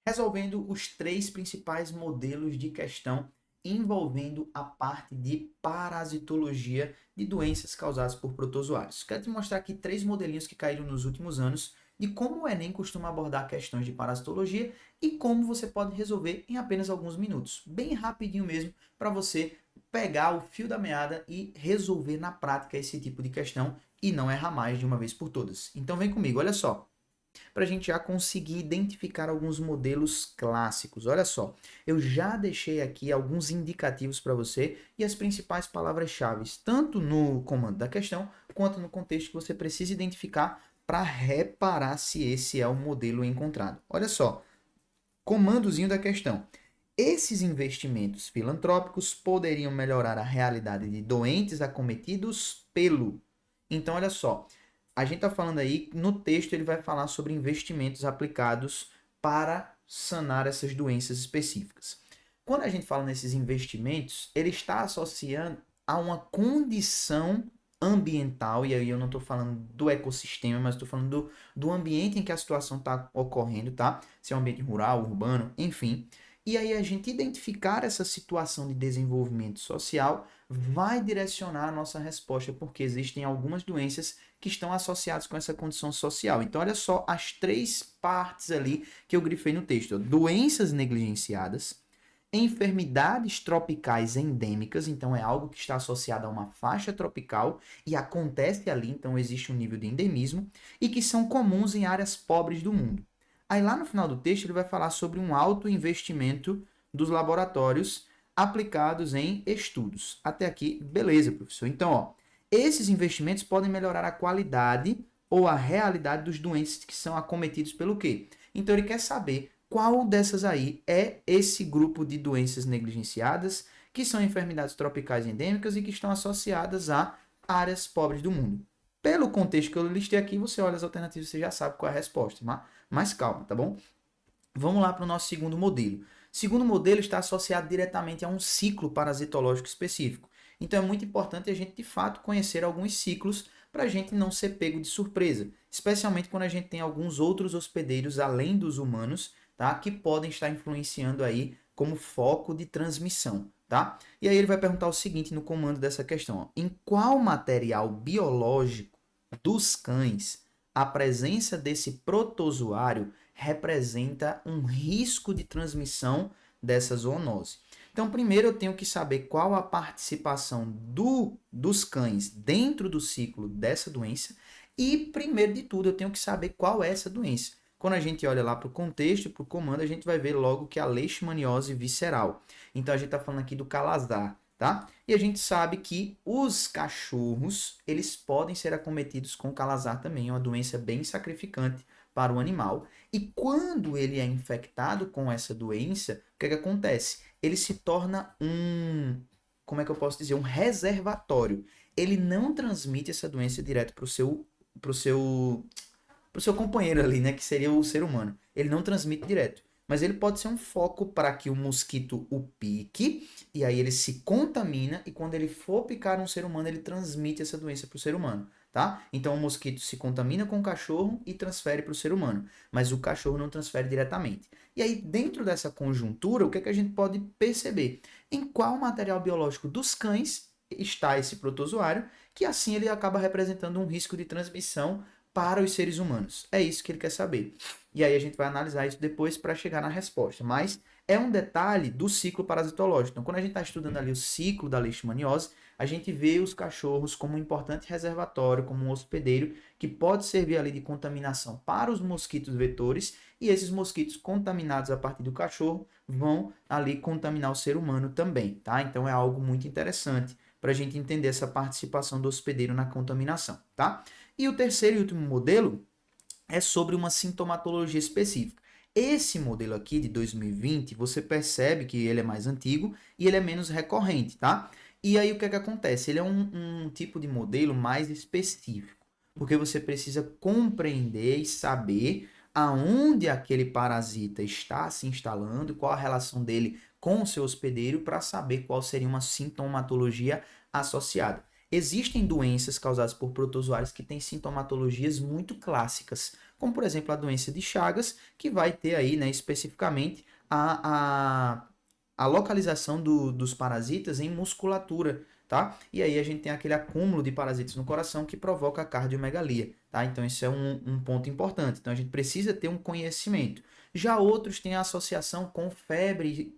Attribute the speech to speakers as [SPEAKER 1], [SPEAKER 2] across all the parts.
[SPEAKER 1] resolvendo os três principais modelos de questão envolvendo a parte de parasitologia de doenças causadas por protozoários. Quero te mostrar aqui três modelinhos que caíram nos últimos anos de como o Enem costuma abordar questões de parasitologia e como você pode resolver em apenas alguns minutos. Bem rapidinho mesmo, para você pegar o fio da meada e resolver na prática esse tipo de questão e não errar mais de uma vez por todas. Então vem comigo, olha só para a gente já conseguir identificar alguns modelos clássicos. Olha só, eu já deixei aqui alguns indicativos para você e as principais palavras-chave, tanto no comando da questão quanto no contexto que você precisa identificar para reparar se esse é o modelo encontrado. Olha só, comandozinho da questão. Esses investimentos filantrópicos poderiam melhorar a realidade de doentes acometidos pelo. Então, olha só, a gente está falando aí, no texto ele vai falar sobre investimentos aplicados para sanar essas doenças específicas. Quando a gente fala nesses investimentos, ele está associando a uma condição ambiental, e aí eu não estou falando do ecossistema, mas estou falando do ambiente em que a situação está ocorrendo, tá? Se é um ambiente rural, urbano, enfim. E aí a gente identificar essa situação de desenvolvimento social vai direcionar a nossa resposta, porque existem algumas doenças que estão associadas com essa condição social. Então, olha só as três partes ali que eu grifei no texto. Doenças negligenciadas, enfermidades tropicais endêmicas, então é algo que está associado a uma faixa tropical e acontece ali, então existe um nível de endemismo, e que são comuns em áreas pobres do mundo. Aí lá no final do texto ele vai falar sobre um alto investimento dos laboratórios aplicados em estudos. Até aqui, beleza, professor. Então, ó, esses investimentos podem melhorar a qualidade ou a realidade dos doentes que são acometidos pelo quê? Então ele quer saber qual dessas aí é esse grupo de doenças negligenciadas, que são enfermidades tropicais endêmicas e que estão associadas a áreas pobres do mundo. Pelo contexto que eu listei aqui, você olha as alternativas e você já sabe qual é a resposta. Mas calma, tá bom? Vamos lá para o nosso segundo modelo. O segundo modelo está associado diretamente a um ciclo parasitológico específico. Então é muito importante a gente, de fato, conhecer alguns ciclos para a gente não ser pego de surpresa, especialmente quando a gente tem alguns outros hospedeiros além dos humanos, tá? Que podem estar influenciando aí como foco de transmissão, tá? E aí ele vai perguntar o seguinte no comando dessa questão, ó, em qual material biológico dos cães a presença desse protozoário representa um risco de transmissão dessa zoonose. Então, primeiro eu tenho que saber qual a participação dos cães dentro do ciclo dessa doença e, primeiro de tudo, eu tenho que saber qual é essa doença. Quando a gente olha lá para o contexto, para o comando, a gente vai ver logo que é a leishmaniose visceral. Então, a gente está falando aqui do calazar, tá? E a gente sabe que os cachorros, eles podem ser acometidos com calazar também, é uma doença bem sacrificante para o animal. E quando ele é infectado com essa doença, o que é que acontece? Ele se torna como é que eu posso dizer, um reservatório. Ele não transmite essa doença direto pro seu, pro seu companheiro ali, né, que seria o ser humano. Ele não transmite direto. Mas ele pode ser um foco para que o mosquito o pique, e aí ele se contamina, e quando ele for picar um ser humano, ele transmite essa doença para o ser humano, tá? Então o mosquito se contamina com o cachorro e transfere para o ser humano, mas o cachorro não transfere diretamente. E aí, dentro dessa conjuntura, o que é que a gente pode perceber? Em qual material biológico dos cães está esse protozoário, que assim ele acaba representando um risco de transmissão para os seres humanos. É isso que ele quer saber. E aí a gente vai analisar isso depois para chegar na resposta. Mas é um detalhe do ciclo parasitológico. Então, quando a gente está estudando ali o ciclo da leishmaniose, a gente vê os cachorros como um importante reservatório, como um hospedeiro que pode servir ali de contaminação para os mosquitos vetores, e esses mosquitos contaminados a partir do cachorro vão ali contaminar o ser humano também, tá? Então é algo muito interessante para a gente entender essa participação do hospedeiro na contaminação, tá? E o terceiro e último modelo é sobre uma sintomatologia específica. Esse modelo aqui de 2020, você percebe que ele é mais antigo e ele é menos recorrente, tá? E aí o que é que acontece? Ele é um tipo de modelo mais específico, porque você precisa compreender e saber aonde aquele parasita está se instalando, qual a relação dele com o seu hospedeiro, para saber qual seria uma sintomatologia associada. Existem doenças causadas por protozoários que têm sintomatologias muito clássicas, como por exemplo a doença de Chagas, que vai ter aí, né, especificamente a localização dos parasitas em musculatura, tá? E aí a gente tem aquele acúmulo de parasitas no coração que provoca a cardiomegalia, tá? Então isso é um ponto importante. Então a gente precisa ter um conhecimento. Já outros têm a associação com febre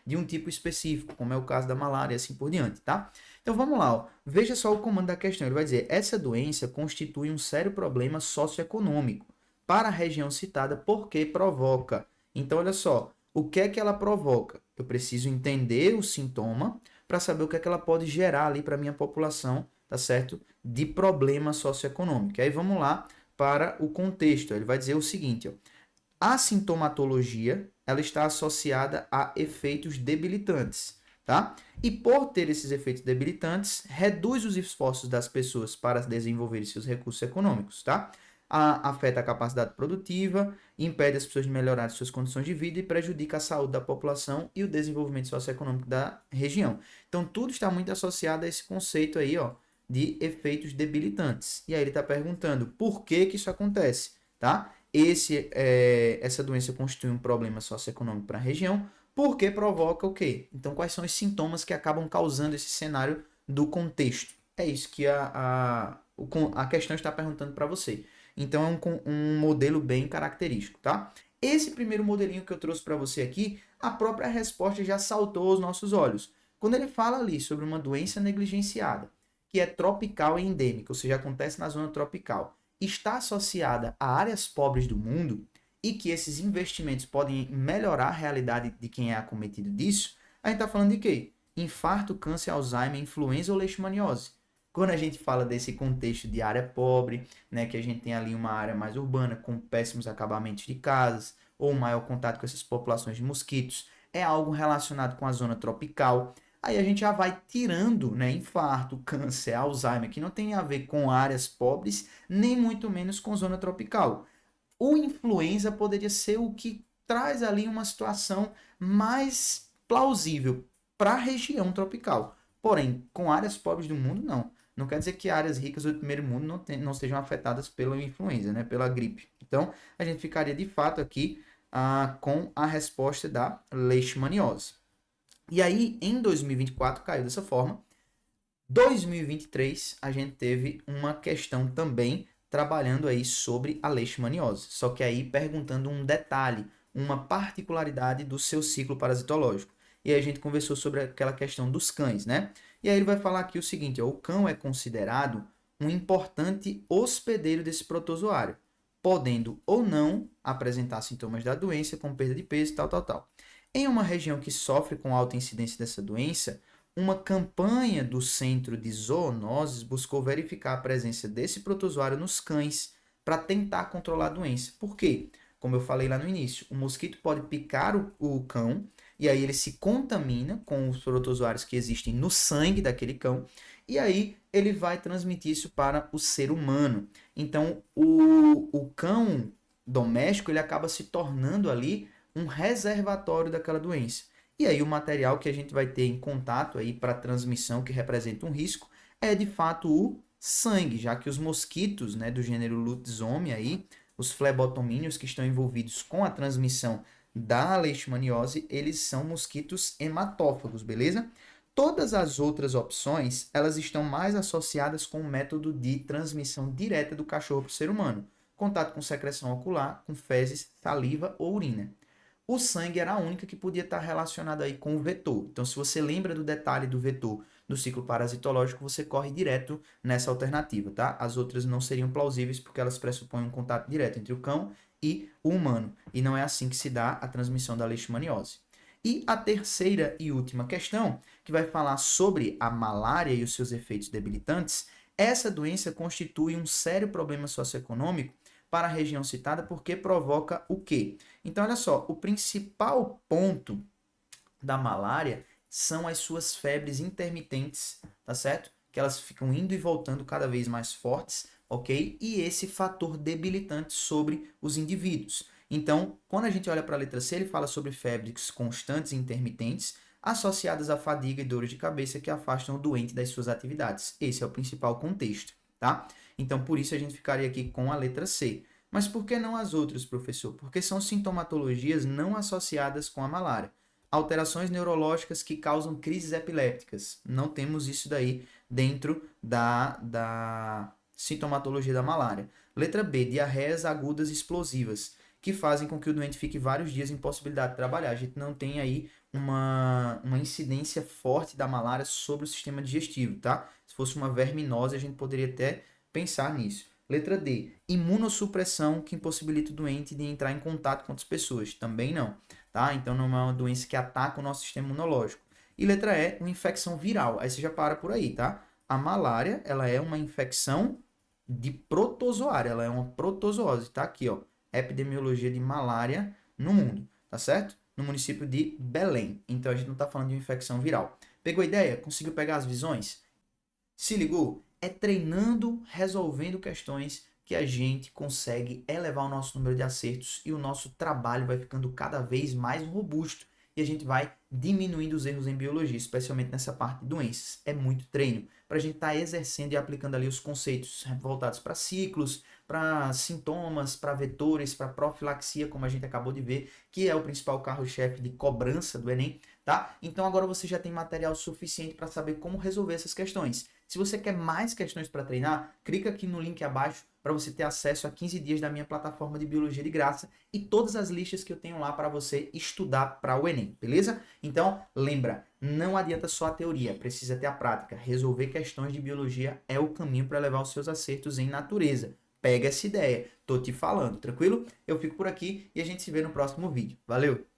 [SPEAKER 1] de um tipo específico, como é o caso da malária e assim por diante, tá? Então vamos lá, ó. Veja só o comando da questão. Ele vai dizer: essa doença constitui um sério problema socioeconômico para a região citada porque provoca. Então olha só, o que é que ela provoca? Eu preciso entender o sintoma para saber o que é que ela pode gerar ali para a minha população, tá certo? De problema socioeconômico. Aí vamos lá para o contexto. Ele vai dizer o seguinte, ó. A sintomatologia, ela está associada a efeitos debilitantes, tá? E por ter esses efeitos debilitantes, reduz os esforços das pessoas para desenvolver seus recursos econômicos, tá? Afeta a capacidade produtiva, impede as pessoas de melhorar suas condições de vida e prejudica a saúde da população e o desenvolvimento socioeconômico da região. Então, tudo está muito associado a esse conceito aí, ó, de efeitos debilitantes. E aí ele está perguntando por que que isso acontece, tá? Essa doença constitui um problema socioeconômico para a região, porque provoca o quê? Então, quais são os sintomas que acabam causando esse cenário do contexto? É isso que a questão está perguntando para você. Então, é um modelo bem característico, tá? Esse primeiro modelinho que eu trouxe para você aqui, a própria resposta já saltou aos nossos olhos. Quando ele fala ali sobre uma doença negligenciada, que é tropical e endêmica, ou seja, acontece na zona tropical, está associada a áreas pobres do mundo e que esses investimentos podem melhorar a realidade de quem é acometido disso, a gente está falando de quê? Infarto, câncer, Alzheimer, influenza ou leishmaniose. Quando a gente fala desse contexto de área pobre, né, que a gente tem ali uma área mais urbana com péssimos acabamentos de casas ou maior contato com essas populações de mosquitos, é algo relacionado com a zona tropical. Aí a gente já vai tirando, né, infarto, câncer, Alzheimer, que não tem a ver com áreas pobres, nem muito menos com zona tropical. O influenza poderia ser o que traz ali uma situação mais plausível para a região tropical. Porém, com áreas pobres do mundo, não. Não quer dizer que áreas ricas do primeiro mundo não sejam afetadas pela influenza, né, pela gripe. Então, a gente ficaria de fato aqui com a resposta da leishmaniose. E aí, em 2024, caiu dessa forma. 2023, a gente teve uma questão também trabalhando aí sobre a leishmaniose. Só que aí perguntando um detalhe, uma particularidade do seu ciclo parasitológico. E aí a gente conversou sobre aquela questão dos cães, né? E aí ele vai falar aqui o seguinte, ó, o cão é considerado um importante hospedeiro desse protozoário, podendo ou não apresentar sintomas da doença, como perda de peso, tal. Em uma região que sofre com alta incidência dessa doença, uma campanha do Centro de Zoonoses buscou verificar a presença desse protozoário nos cães para tentar controlar a doença. Por quê? Como eu falei lá no início, o mosquito pode picar o cão e aí ele se contamina com os protozoários que existem no sangue daquele cão e aí ele vai transmitir isso para o ser humano. Então, o cão doméstico ele acaba se tornando ali um reservatório daquela doença. E aí o material que a gente vai ter em contato aí para transmissão que representa um risco é de fato o sangue, já que os mosquitos, né, do gênero Lutzomia aí, os flebotomíneos que estão envolvidos com a transmissão da leishmaniose, eles são mosquitos hematófagos, beleza? Todas as outras opções, elas estão mais associadas com o método de transmissão direta do cachorro para o ser humano, contato com secreção ocular, com fezes, saliva ou urina. O sangue era a única que podia estar relacionada aí com o vetor. Então, se você lembra do detalhe do vetor do ciclo parasitológico, você corre direto nessa alternativa, tá? As outras não seriam plausíveis porque elas pressupõem um contato direto entre o cão e o humano. E não é assim que se dá a transmissão da leishmaniose. E a terceira e última questão, que vai falar sobre a malária e os seus efeitos debilitantes, essa doença constitui um sério problema socioeconômico para a região citada porque provoca o quê? Então, olha só, o principal ponto da malária são as suas febres intermitentes, tá certo? Que elas ficam indo e voltando cada vez mais fortes, ok? E esse fator debilitante sobre os indivíduos. Então, quando a gente olha para a letra C, ele fala sobre febres constantes e intermitentes, associadas à fadiga e dores de cabeça que afastam o doente das suas atividades. Esse é o principal contexto, tá? Então, por isso a gente ficaria aqui com a letra C. Mas por que não as outras, professor? Porque são sintomatologias não associadas com a malária. Alterações neurológicas que causam crises epilépticas. Não temos isso daí dentro da sintomatologia da malária. Letra B, diarreias agudas explosivas, que fazem com que o doente fique vários dias em impossibilidade de trabalhar. A gente não tem aí uma incidência forte da malária sobre o sistema digestivo, tá? Se fosse uma verminose, a gente poderia até pensar nisso. Letra D, imunossupressão que impossibilita o doente de entrar em contato com outras pessoas. Também não, tá? Então não é uma doença que ataca o nosso sistema imunológico. E letra E, uma infecção viral. Aí você já para por aí, tá? A malária, ela é uma infecção de protozoário, ela é uma protozoose, tá aqui, ó, epidemiologia de malária no mundo, tá certo? No município de Belém. Então a gente não tá falando de uma infecção viral. Pegou a ideia? Conseguiu pegar as visões? Se ligou? É treinando, resolvendo questões que a gente consegue elevar o nosso número de acertos e o nosso trabalho vai ficando cada vez mais robusto e a gente vai diminuindo os erros em biologia, especialmente nessa parte de doenças. É muito treino para a gente estar exercendo e aplicando ali os conceitos voltados para ciclos, para sintomas, para vetores, para profilaxia, como a gente acabou de ver, que é o principal carro-chefe de cobrança do Enem, tá? Então agora você já tem material suficiente para saber como resolver essas questões. Se você quer mais questões para treinar, clica aqui no link abaixo para você ter acesso a 15 dias da minha plataforma de biologia de graça e todas as listas que eu tenho lá para você estudar para o Enem, beleza? Então, lembra, não adianta só a teoria, precisa ter a prática. Resolver questões de biologia é o caminho para levar os seus acertos em natureza. Pega essa ideia, tô te falando, tranquilo? Eu fico por aqui e a gente se vê no próximo vídeo. Valeu!